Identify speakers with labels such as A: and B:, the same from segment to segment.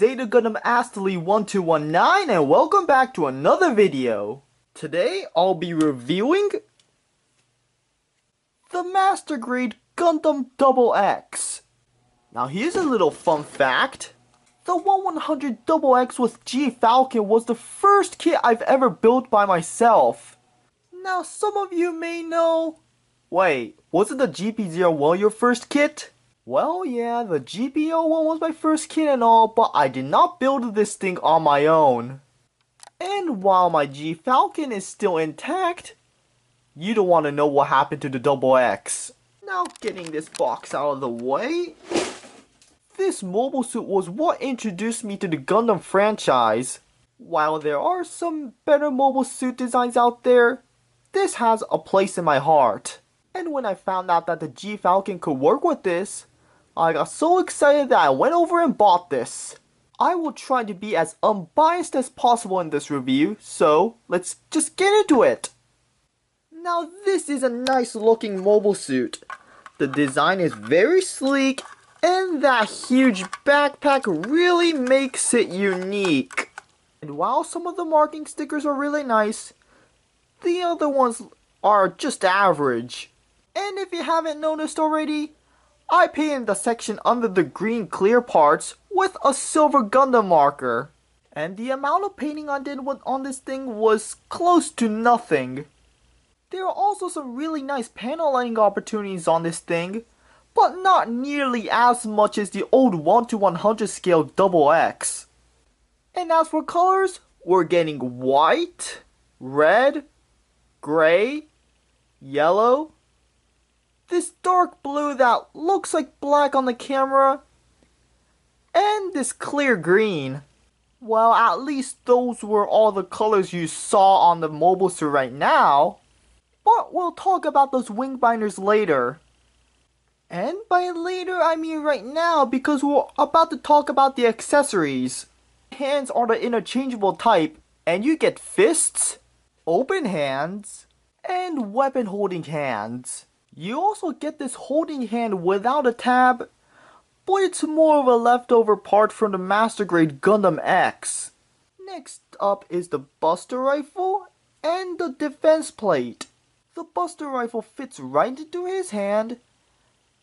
A: Zeta Gundam Astly 1219 and welcome back to another video. Today I'll be reviewing the Master Grade Gundam Double X. Now here's a little fun fact. The 1100 Double X with G Falcon was the first kit I've ever built by myself. Now some of you may know... Wait, wasn't the GP01 your first kit? Well, yeah, the GP01 was my first kit and all, but I did not build this thing on my own. And while my G Falcon is still intact, you don't want to know what happened to the Double X. Now getting this box out of the way, this mobile suit was what introduced me to the Gundam franchise. While there are some better mobile suit designs out there, this has a place in my heart. And when I found out that the G Falcon could work with this, I got so excited that I went over and bought this. I will try to be as unbiased as possible in this review, so let's just get into it. Now this is a nice looking mobile suit. The design is very sleek, and that huge backpack really makes it unique. And while some of the marking stickers are really nice, the other ones are just average. And if you haven't noticed already, I painted the section under the green clear parts with a silver Gundam marker. And the amount of painting I did on this thing was close to nothing. There are also some really nice panel lighting opportunities on this thing, but not nearly as much as the old 1:100 scale Double X. And as for colors, we're getting white, red, gray, yellow, this dark blue that looks like black on the camera, and this clear green. Well, at least those were all the colors you saw on the mobile suit right now, but we'll talk about those wing binders later. And by later, I mean right now, because we're about to talk about the accessories. Hands are the interchangeable type, and you get fists, open hands, and weapon holding hands. You also get this holding hand without a tab, but it's more of a leftover part from the Master Grade Gundam X. Next up is the Buster Rifle and the defense plate. The Buster Rifle fits right into his hand,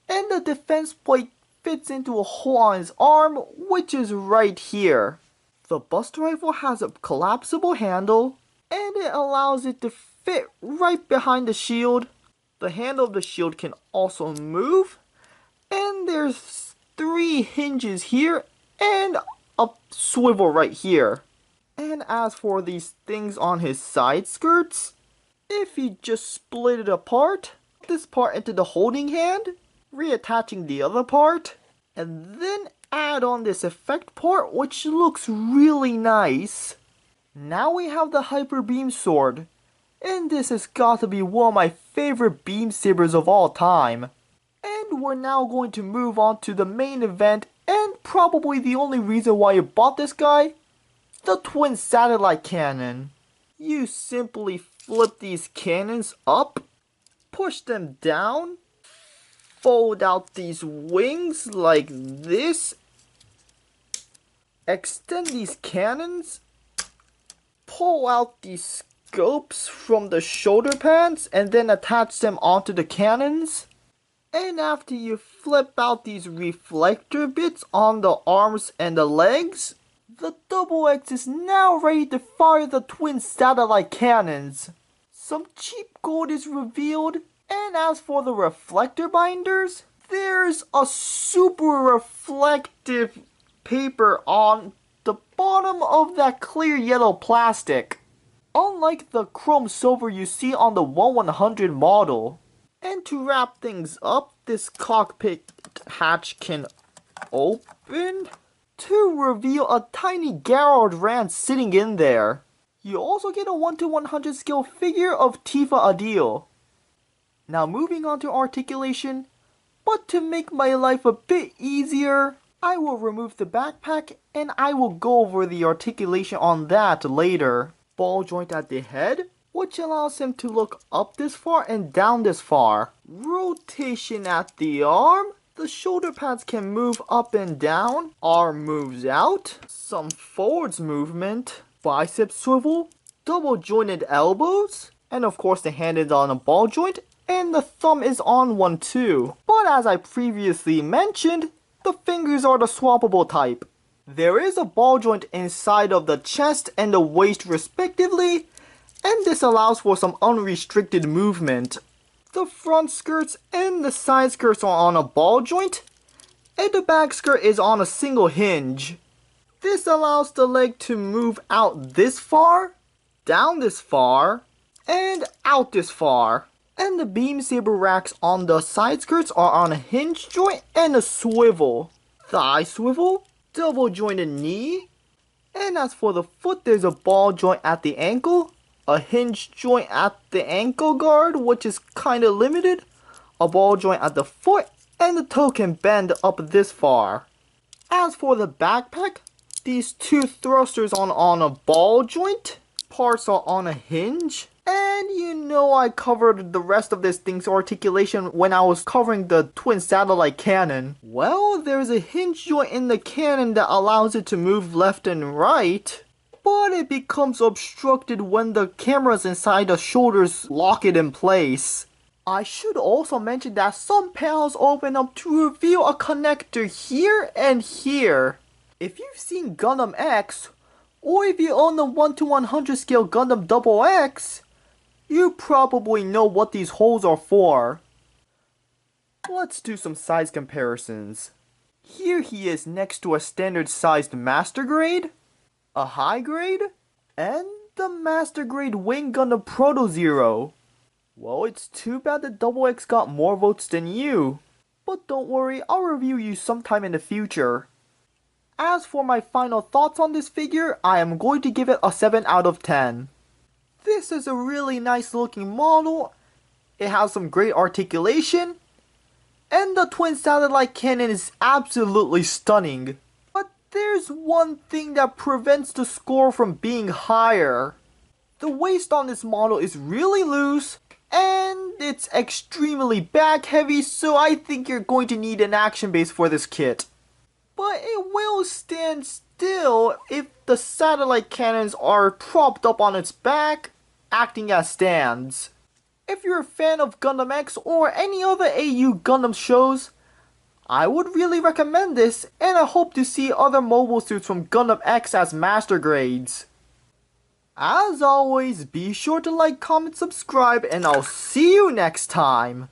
A: and the defense plate fits into a hole on his arm, which is right here. The Buster Rifle has a collapsible handle, and it allows it to fit right behind the shield. The handle of the shield can also move, and there's 3 hinges here and a swivel right here. And as for these things on his side skirts, if you just split it apart, this part into the holding hand, reattaching the other part, and then add on this effect part, which looks really nice. Now we have the Hyper Beam Sword. And this has got to be one of my favorite beam sabers of all time. And we're now going to move on to the main event, and probably the only reason why you bought this guy, the twin satellite cannon. You simply flip these cannons up, push them down, fold out these wings like this, extend these cannons, pull out these scopes from the shoulder pads and then attach them onto the cannons. And after you flip out these reflector bits on the arms and the legs, the Double X is now ready to fire the twin satellite cannons. Some cheap gold is revealed, and as for the reflector binders, there's a super reflective paper on the bottom of that clear yellow plastic, unlike the chrome silver you see on the 1100 model. And to wrap things up, this cockpit hatch can open to reveal a tiny Garrod Rand sitting in there. You also get a 1:100 scale figure of Tifa Adil. Now moving on to articulation, but to make my life a bit easier, I will remove the backpack and I will go over the articulation on that later. Ball joint at the head, which allows him to look up this far and down this far. Rotation at the arm, The shoulder pads can move up and down, arm moves out, some forwards movement, bicep swivel, double jointed elbows, and of course the hand is on a ball joint, and the thumb is on one too. But as I previously mentioned, the fingers are the swappable type. There is a ball joint inside of the chest and the waist respectively, and this allows for some unrestricted movement. The front skirts and the side skirts are on a ball joint, and the back skirt is on a single hinge. This allows the leg to move out this far, down this far, and out this far. And the beam saber racks on the side skirts are on a hinge joint and a swivel. Thigh swivel, double jointed knee, and as for the foot, there's a ball joint at the ankle, a hinge joint at the ankle guard, which is kinda limited, a ball joint at the foot, and the toe can bend up this far. As for the backpack, these two thrusters are on a ball joint, parts are on a hinge, and you know I covered the rest of this thing's articulation when I was covering the twin satellite cannon. Well, there's a hinge joint in the cannon that allows it to move left and right, but it becomes obstructed when the cameras inside the shoulders lock it in place. I should also mention that some panels open up to reveal a connector here and here. If you've seen Gundam X, or if you own the 1/100 scale Gundam Double X, you probably know what these holes are for. Let's do some size comparisons. Here he is next to a standard sized Master Grade, a High Grade, and the Master Grade Wing Gundam Proto Zero. Well, it's too bad the Double X got more votes than you. But don't worry, I'll review you sometime in the future. As for my final thoughts on this figure, I am going to give it a 7 out of 10. This is a really nice looking model, it has some great articulation, and the twin satellite cannon is absolutely stunning. But there's one thing that prevents the score from being higher. The waist on this model is really loose, and it's extremely back heavy, so I think you're going to need an action base for this kit. But it will stand still if the satellite cannons are propped up on its back, acting as stands. If you're a fan of Gundam X or any other AU Gundam shows, I would really recommend this, and I hope to see other mobile suits from Gundam X as master grades. As always, be sure to like, comment, subscribe, and I'll see you next time!